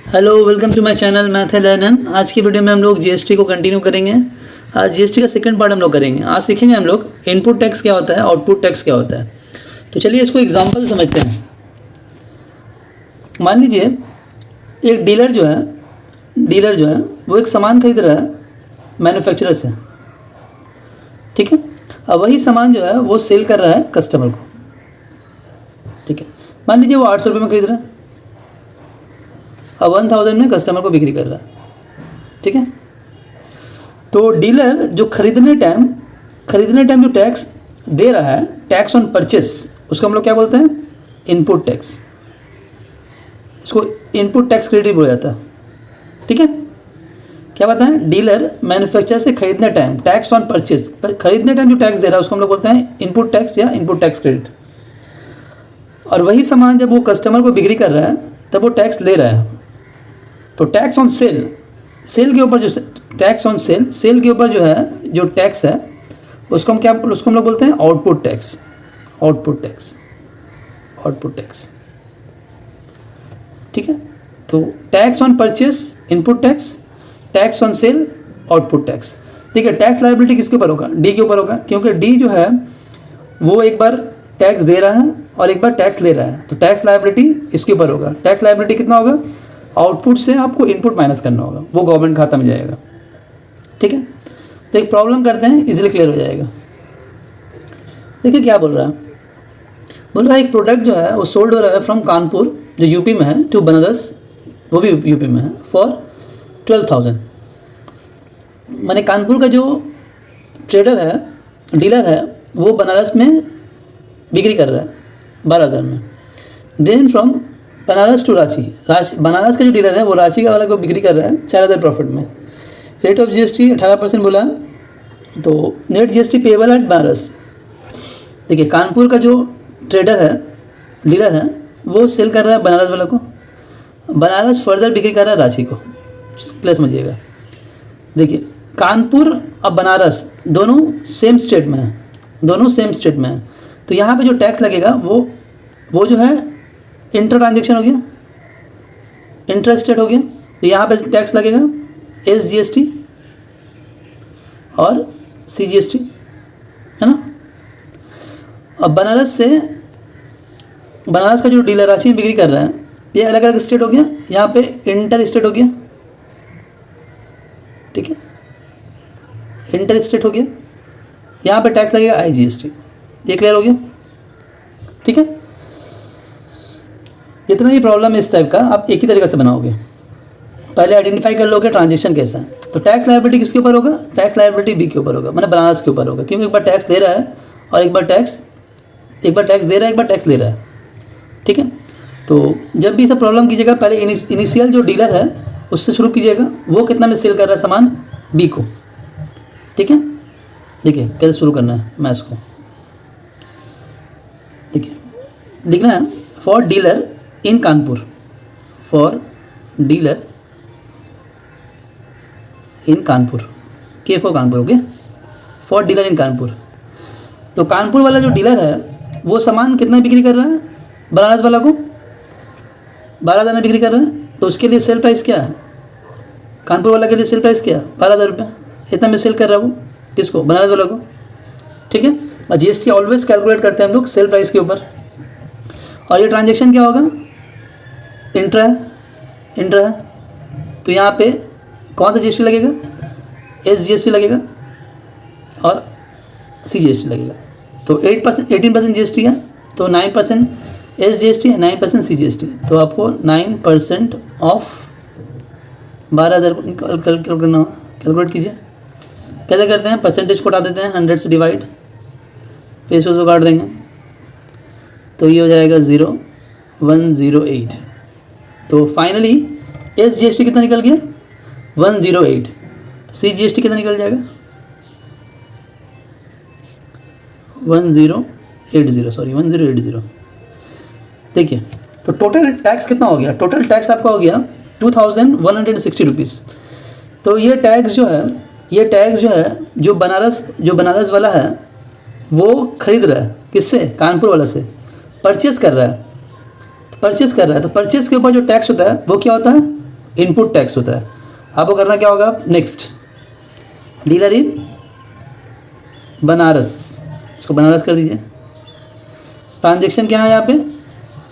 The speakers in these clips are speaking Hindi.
Hello, welcome to my channel math and learn. आज की वीडियो में हम लोग जीएसटी को कंटिन्यू करेंगे। आज जीएसटी का सेकंड पार्ट हम लोग करेंगे। आज सीखेंगे हम लोग इनपुट टैक्स क्या होता है, आउटपुट टैक्स क्या होता है। तो चलिए इसको एग्जांपल से समझते हैं। मान लीजिए एक डीलर जो है वो एक सामान खरीद रहा है मैन्युफैक्चरर से, ठीक है। अब वही सामान जो है वो सेल कर रहा है कस्टमर को, ठीक है। मान लीजिए वो 800 रुपये में खरीद रहा है, अब 1000 में कस्टमर को बिक्री कर रहा है, ठीक है। तो डीलर जो खरीदने टाइम जो टैक्स दे रहा है, टैक्स ऑन परचेस, उसको हम लोग क्या बोलते हैं? Input tax. इसको इनपुट टैक्स क्रेडिट बोला जाता है, ठीक है। क्या बताएं? डीलर मैन्युफैक्चरर से खरीदने टाइम टैक्स ऑन परचेस, खरीदने टाइम जो टैक्स दे रहा है उसको हम लोग बोलते हैं इनपुट टैक्स या इनपुट टैक्स क्रेडिट। और वही सामान जब वो कस्टमर को बिक्री कर रहा है तब वो टैक्स ले रहा है। तो टैक्स ऑन सेल के ऊपर जो टैक्स ऑन सेल के ऊपर जो टैक्स है उसको हम लोग बोलते हैं आउटपुट टैक्स, ठीक है। तो tax on purchase input tax, tax on sale output tax, ठीक है। टैक्स लायबिलिटी किसके ऊपर होगा? डी के ऊपर होगा, क्योंकि डी जो है वो एक बार टैक्स दे रहा है और एक बार टैक्स ले रहा है। तो टैक्स लायबिलिटी इसके ऊपर होगा। टैक्स लायबिलिटी कितना होगा? आउटपुट से आपको इनपुट माइनस करना होगा, वो गवर्नमेंट खाता में जाएगा, ठीक है। तो एक प्रॉब्लम करते हैं, इजीली क्लियर हो जाएगा। देखिए क्या बोल रहा है एक प्रोडक्ट जो है वो सोल्ड हो रहा है फ्रॉम कानपुर, जो यूपी में है, टू बनारस, वो भी यूपी में है, फॉर 12,000। माने कानपुर का जो ट्रेडर है, डीलर है, वो बनारस में बिक्री कर रहा है 12,000 में। Then from Banaras to Ranchi, Banaras का जो डीलर है वो रांची का वाला को बिक्री कर रहा है 4,000 प्रॉफिट में। रेट ऑफ जीएसटी 18% बोला, तो net GST payable eight Banaras. देखिए कानपुर का जो ट्रेडर है, डीलर है, वो सेल कर रहा है बनारस वाला को, बनारस फर्दर बिक्री कर रहा है रांची को। प्लस समझिएगा, देखिए कानपुर और बनारस दोनों सेम स्टेट में है, तो यहाँ पे जो टैक्स लगेगा वो जो है इंटर ट्रांजेक्शन हो गया, इंटर स्टेट हो गया। तो यहाँ पे टैक्स लगेगा SGST और CGST, है ना। अब बनारस का जो डीलर रांची में बिक्री कर रहा है, ये अलग अलग स्टेट हो गया, यहाँ पे इंटर स्टेट हो गया, ठीक है, इंटर स्टेट हो गया। यहाँ पे टैक्स लगेगा IGST। ये क्लियर हो गया, ठीक है। जितना ही प्रॉब्लम है इस टाइप का आप एक ही तरीके से बनाओगे। पहले आइडेंटिफाई कर लोगे ट्रांजेक्शन कैसा है। तो टैक्स लायबिलिटी किसके ऊपर होगा? टैक्स लायबिलिटी बी के ऊपर होगा, मतलब बनारस के ऊपर होगा, क्योंकि एक बार टैक्स दे रहा है और एक बार टैक्स दे रहा है, एक बार टैक्स ले रहा है, ठीक है। तो जब भी सब प्रॉब्लम कीजिएगा पहले इनिशियल जो डीलर है उससे शुरू कीजिएगा, वो कितना में सेल कर रहा है सामान बी को, ठीक है। देखिए कैसे शुरू करना है मैं इसको, देखिए लिखना है for dealer in Kanpur, for dealer in Kanpur, के for Kanpur, okay, for dealer in Kanpur. तो कानपुर वाला जो डीलर है वो सामान कितना बिक्री कर रहा है? बनारस वाला को 12,000 में बिक्री कर रहा है, तो उसके लिए सेल प्राइस क्या है? कानपुर वाला के लिए सेल प्राइस क्या है? 12,000 रुपये। इतना में सेल कर रहा है वो किसको? बनारस वाला को, ठीक है। और GST ऑलवेज कैलकुलेट करते हैं हम लोग सेल प्राइस के ऊपर। और ये ट्रांजेक्शन क्या होगा? इंट्रा है, तो यहाँ पे कौन सा GST लगेगा? SGST लगेगा और CGST लगेगा। तो 18% GST है, तो 9% SGST है, 9% CGST है। तो आपको 9% ऑफ 12,000 कैलकुलेट कीजिए। कैसे करते हैं? परसेंटेज को हटा देते हैं, 100 से डिवाइड, फिर इसको काट देंगे, तो ये हो जाएगा 0,108। तो फाइनली SGST कितना निकल गया? 108। CGST कितना निकल जाएगा? 1080। देखिए तो टोटल टैक्स कितना हो गया? टोटल टैक्स आपका हो गया 2,160 रुपीज़। तो ये टैक्स जो है जो बनारस वाला है वो खरीद रहा है किससे? कानपुर वाला से परचेस कर रहा है। तो परचेस के ऊपर जो टैक्स होता है वो क्या होता है? इनपुट टैक्स होता है। आपको करना क्या होगा, नेक्स्ट डीलर इन बनारस, इसको बनारस कर दीजिए। ट्रांजेक्शन क्या है यहाँ पे,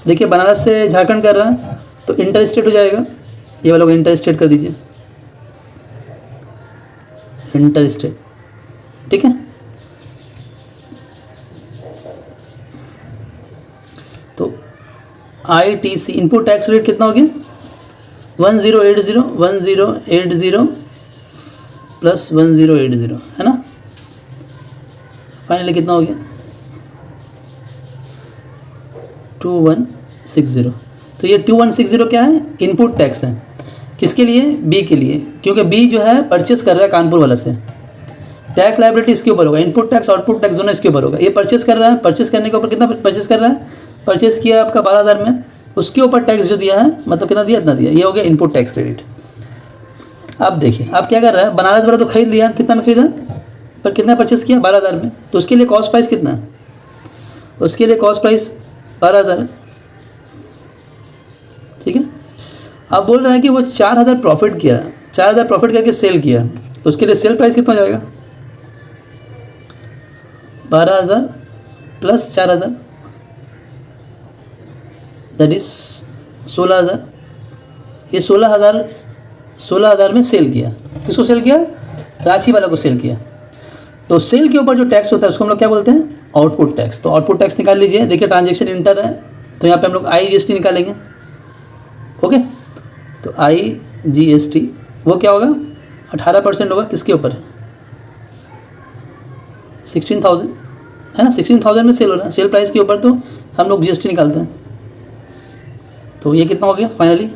देखिए बनारस से झारखंड कर रहा है तो इंटर स्टेट हो जाएगा, ये वाला को इंटर स्टेट कर दीजिए, इंटर स्टेट, ठीक है। तो ITC इनपुट टैक्स रेट कितना हो गया, 1080 प्लस 1080 है ना, फाइनली कितना हो गया 2160। तो ये 2160 क्या है, इनपुट टैक्स है, किसके लिए, बी के लिए, क्योंकि बी जो है परचेस कर रहा है कानपुर वाला से। टैक्स लायबिलिटी इसके ऊपर होगा, इनपुट टैक्स आउटपुट टैक्स दोनों इसके ऊपर होगा। ये परचेस कर रहा है, परचेस करने के ऊपर कितना परचेस कर रहा है, परचेस किया आपका 12,000 में, उसके ऊपर टैक्स जो दिया है मतलब कितना दिया, इतना दिया, ये हो गया इनपुट टैक्स क्रेडिट। अब देखिए आप क्या कर रहा है, बनारस वाला तो खरीद लिया, कितना में खरीदा, पर कितना परचेस किया 12,000 में, तो उसके लिए कॉस्ट प्राइस कितना है, उसके लिए कॉस्ट प्राइस 12,000 है, ठीक है। अब बोल रहा है कि वो 4,000 प्रॉफिट किया, 4,000 प्रॉफिट करके सेल किया, तो उसके लिए सेल प्राइस कितना हो जाएगा, 12,000 प्लस 4,000 दैट इज 16,000। ये 16,000 में सेल किया, किसको सेल किया, रांची वाला को सेल किया। तो सेल के ऊपर जो टैक्स होता है उसको हम लोग क्या बोलते हैं, आउटपुट टैक्स। तो आउटपुट टैक्स निकाल लीजिए, देखिए ट्रांजेक्शन इंटर है तो यहाँ पे हम लोग IGST निकालेंगे, ओके। तो IGST वो क्या होगा, 18% होगा, किसके ऊपर, 16,000 है ना, 16,000 में सेल हो रहा है, सेल प्राइस के ऊपर तो हम लोग GST निकालते हैं। तो ये कितना हो गया फाइनली,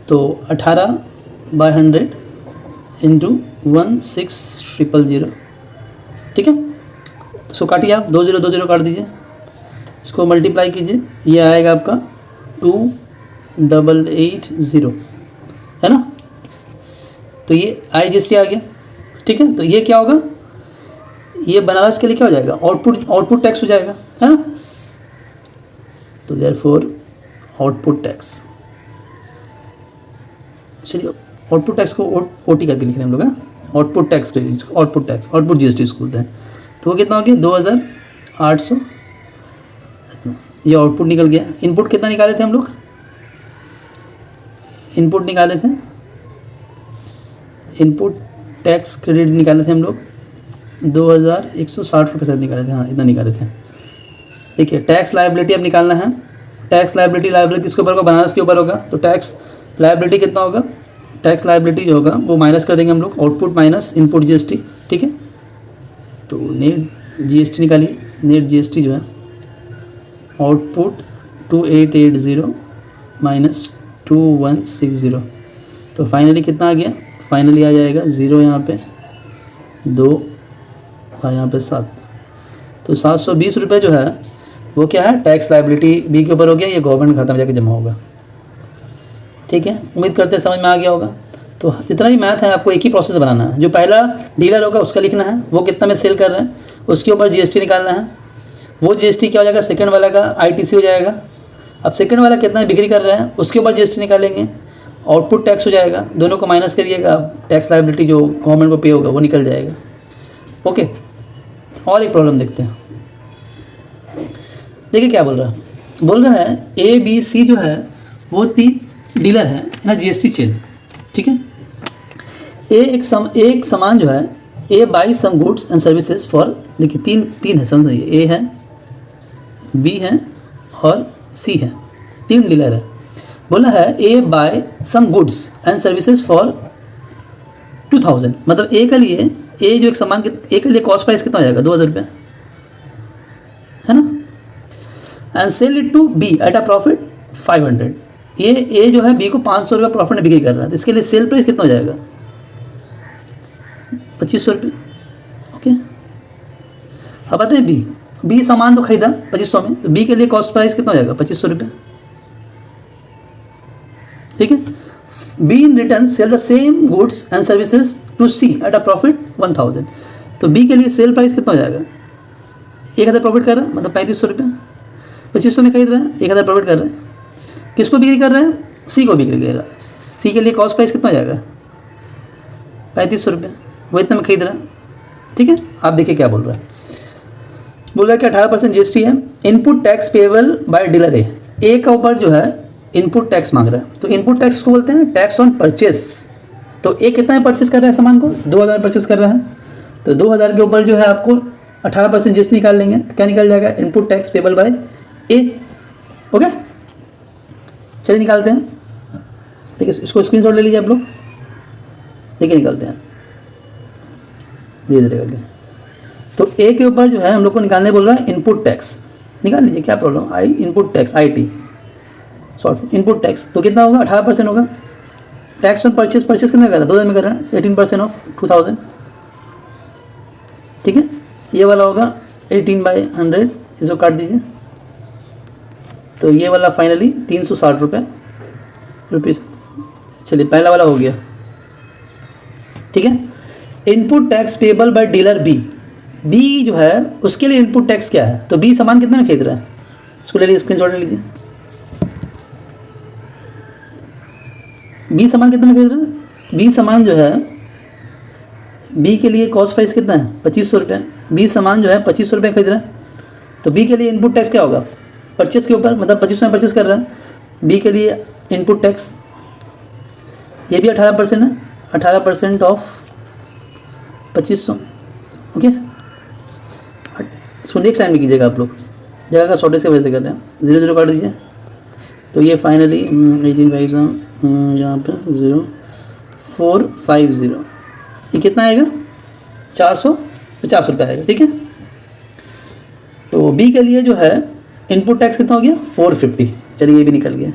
तो 18/100 इंटू 16,000, ठीक है। तो इसको काटिए आप, 2020 काट दीजिए, इसको मल्टीप्लाई कीजिए, ये आएगा आपका 2880 है ना। तो ये IGST आ गया, ठीक है। तो ये क्या होगा, ये बनारस के लिए क्या हो जाएगा, आउटपुट टैक्स हो जाएगा, है ना। तो देयरफॉर आउटपुट टैक्स, चलिए आउटपुट टैक्स को OT करके लिख रहे हैं हम लोग, output tax credit, output GST इसको बोलते हैं। तो वो कितना हो गया 2,800, ये आउटपुट निकल गया। इनपुट कितना निकाले थे हम लोग, इनपुट निकाले थे, इनपुट टैक्स क्रेडिट निकाले थे हम लोग 2,160 रुपये शायद निकाले थे, हाँ इतना निकाले थे। देखिए टैक्स लायबिलिटी अब निकालना है, टैक्स लायबिलिटी किसके ऊपर होगा, बनारस के ऊपर होगा। तो टैक्स लायबिलिटी कितना होगा, टैक्स लायबिलिटी जो होगा वो माइनस कर देंगे हम लोग, आउटपुट माइनस इनपुट GST, ठीक है। तो नेट GST निकालिए, नेट GST जो है आउटपुट 2880 माइनस 2160, तो फाइनली कितना आ गया, फाइनली आ जाएगा 0 यहाँ पे 2 और यहाँ पे 7, तो 720 रुपये जो है वो क्या है, टैक्स लायबिलिटी बी के ऊपर हो गया, ये गवर्नमेंट खाता में जाके जमा होगा, ठीक है। उम्मीद करते हैं समझ में आ गया होगा। तो जितना भी मैथ है आपको एक ही प्रोसेस बनाना है, जो पहला डीलर होगा उसका लिखना है, वो कितना में सेल कर रहे हैं, उसके ऊपर GST निकालना है, वो GST क्या हो जाएगा, सेकंड वाला का ITC हो जाएगा। अब सेकंड वाला कितना बिक्री कर रहे हैं उसके ऊपर GST निकालेंगे, आउटपुट टैक्स हो जाएगा, दोनों को माइनस करिएगा, टैक्स लायबिलिटी जो गवर्नमेंट को पे होगा वो निकल जाएगा, ओके। और एक प्रॉब्लम देखते हैं, देखिए क्या बोल रहा है ABC जो है वो डीलर है ना, GST चेन, ठीक है। एक सामान जो है A buy some goods and services for, देखिए तीन है, समझिए A है, B है और C है, 3 डीलर है। बोला है A buy some goods and services for 2,000, मतलब A के लिए, A जो एक सामान A के लिए कॉस्ट प्राइस कितना हो जाएगा 2,000 रुपये, है ना। And sell it to B at a profit 500, ये A जो है B को 500 रुपये प्रॉफिट में बिक्री कर रहा है, तो इसके लिए सेल प्राइस कितना हो जाएगा 2,500 रुपये, ओके। अब आते हैं B सामान तो खरीदा 2,500 में, तो B के लिए कॉस्ट प्राइस कितना हो जाएगा 2,500 रुपये, ठीक है। B in return sell the same goods and services to C at a profit 1,000, तो B के लिए सेल प्राइस कितना हो जाएगा, 1,000 प्रॉफिट कर रहा है, मतलब 3,500 रुपये, 2,500 में खरीद रहा है, 1,000 प्रॉफिट कर रहा है, किसको बिक्री कर रहा है? सी को बिक्री कर रहा है। सी के लिए कॉस्ट प्राइस कितना हो जाएगा? 3500 रुपये, वो इतना में खरीद रहा है। ठीक है, आप देखिए क्या बोल रहा है। बोल रहा है कि 18% GST है। Input tax payable by dealer A का ऊपर जो है इनपुट टैक्स मांग रहा है। तो इनपुट टैक्स को बोलते हैं टैक्स ऑन परचेस। तो ए कितना में परचेस कर रहा है सामान को? 2000 परचेस कर रहा है। तो 2000 के ऊपर जो है आपको 18% GST निकाल लेंगे। तो क्या निकल जाएगा? इनपुट टैक्स पेएबल बाय ए। ओके, चलिए निकालते हैं। देखिए इसको स्क्रीनशॉट ले लीजिए आप लोग। देखिए निकालते हैं धीरे धीरे करके। तो ए के ऊपर जो है हम लोग को निकालने बोल रहा है इनपुट टैक्स। निकाल लीजिए, क्या problem? I input tax, IT short input tax. तो कितना होगा? 18% होगा। टैक्स ऑन परचेस, परचेस कितना कर रहा है? 2000 में कर रहा है। 18% ऑफ 2000। ठीक है, ये वाला होगा 18/100, इसको काट दीजिए। तो ये वाला फाइनली 360 रुपीज़। चलिए पहला वाला हो गया। ठीक है, input tax payable by dealer B. B जो है उसके लिए इनपुट टैक्स क्या है? तो बी सामान कितना में खरीद रहा है? इसको ले लीजिए, स्क्रीनशॉट ले लीजिए। बी सामान कितना में खरीद रहा है? बी सामान जो है, बी के लिए कॉस्ट प्राइस कितना है? 2500 रुपये। बी सामान जो है 2500 रुपये खरीद रहा है। तो बी के लिए इनपुट टैक्स क्या होगा? परचेस के ऊपर, मतलब 2500 में परचेस कर रहा है। बी के लिए इनपुट टैक्स ये भी 18% है। 18% ऑफ 2500। ओके, इसको नेक्स्ट टाइम में कीजिएगा आप लोग, जगह का शॉर्टेज की वजह से कर रहे हैं। 0 काट दीजिए। तो ये फाइनली 18 यहाँ पे 0450, ये कितना आएगा? 450 रुपये आएगा। ठीक है, तो बी के लिए जो है इनपुट टैक्स कितना हो गया? 450। चलिए ये भी निकल गया।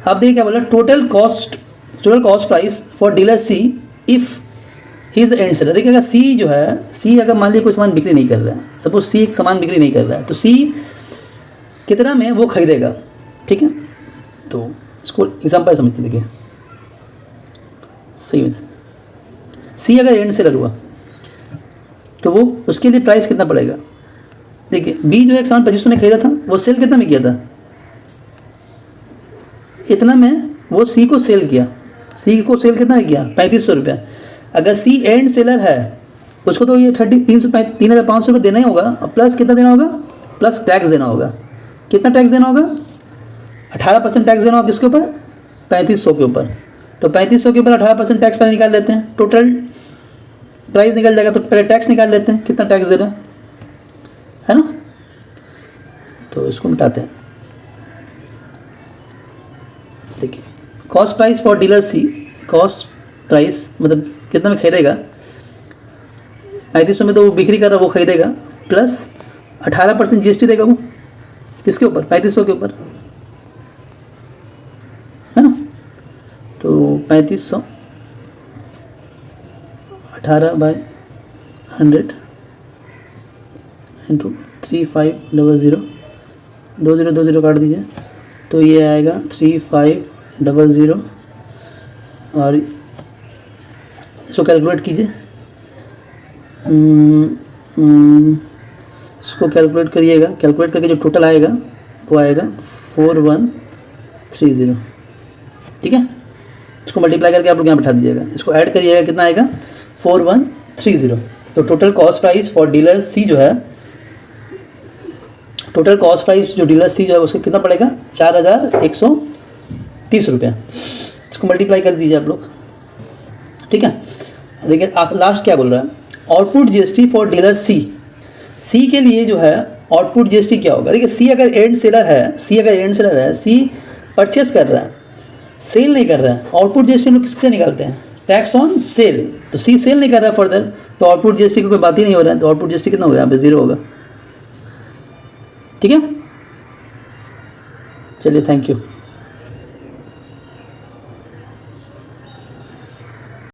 आप देखिए क्या बोला? Total cost price for dealer C if he is and seller. देखिए अगर सी जो है, सी अगर मान लीजिए कोई सामान बिक्री नहीं कर रहा है, सपोज सी एक सामान बिक्री नहीं कर रहा है, तो सी कितना में वो खरीदेगा? ठीक है, तो इसको एग्जाम्पल समझते देखिए। सही में सी अगर एंड सेलर हुआ तो वो उसके लिए प्राइस कितना पड़ेगा? देखिए बी जो है एक सामान 2500 में खरीदा था, वो सेल कितना में किया था? इतना में वो सी को सेल किया। सी को सेल कितना में किया? 3500 रुपये। अगर सी एंड सेलर है उसको तो ये 3500 रुपये देना ही होगा, और प्लस कितना देना होगा? प्लस टैक्स देना होगा। कितना टैक्स देना होगा? 18% टैक्स देना होगा। किसके ऊपर? 3500 के ऊपर। तो 3500 के ऊपर 18% टैक्स पहले निकाल लेते हैं, टोटल प्राइस निकल जाएगा। तो पहले टैक्स निकाल लेते हैं, कितना टैक्स दे रहा है ना। तो इसको मिटाते हैं। देखिए cost price for dealer C, cost price मतलब कितना में खरीदेगा? 3500 में तो वो बिक्री कर रहा है, वो खरीदेगा, प्लस 18% GST देगा वो। किसके ऊपर? 3500 के ऊपर, है ना। तो 3500 18/100 इंटू 3500, 20 काट दीजिए। तो ये आएगा 3500, और इसको कैलकुलेट कीजिए। इसको कैलकुलेट करिएगा, कैलकुलेट करके जो टोटल आएगा वो आएगा 4130। ठीक है, इसको मल्टीप्लाई करके आप लोग यहाँ बैठा दीजिएगा। इसको ऐड करिएगा, कितना आएगा? 4130। तो total cost price for dealer C जो है, टोटल कॉस्ट प्राइस जो डीलर सी जो है उसको कितना पड़ेगा? 4130 रुपये। इसको मल्टीप्लाई कर दीजिए आप लोग। ठीक है, देखिए आप लास्ट क्या बोल रहा है? आउटपुट GST फॉर डीलर सी। सी के लिए जो है आउटपुट GST क्या होगा? देखिए सी अगर एंड सेलर है, सी परचेस कर रहा है, सेल नहीं कर रहा है, आउटपुट GST हम लोग किससे निकालते हैं? Tax on sale. तो सी सेल नहीं कर रहा है फर्दर, तो आउटपुट GST की कोई बात ही नहीं हो रहा है। तो आउटपुट GST कितना होगा? यहाँ पे 0 होगा। ठीक है, चलिए थैंक यू।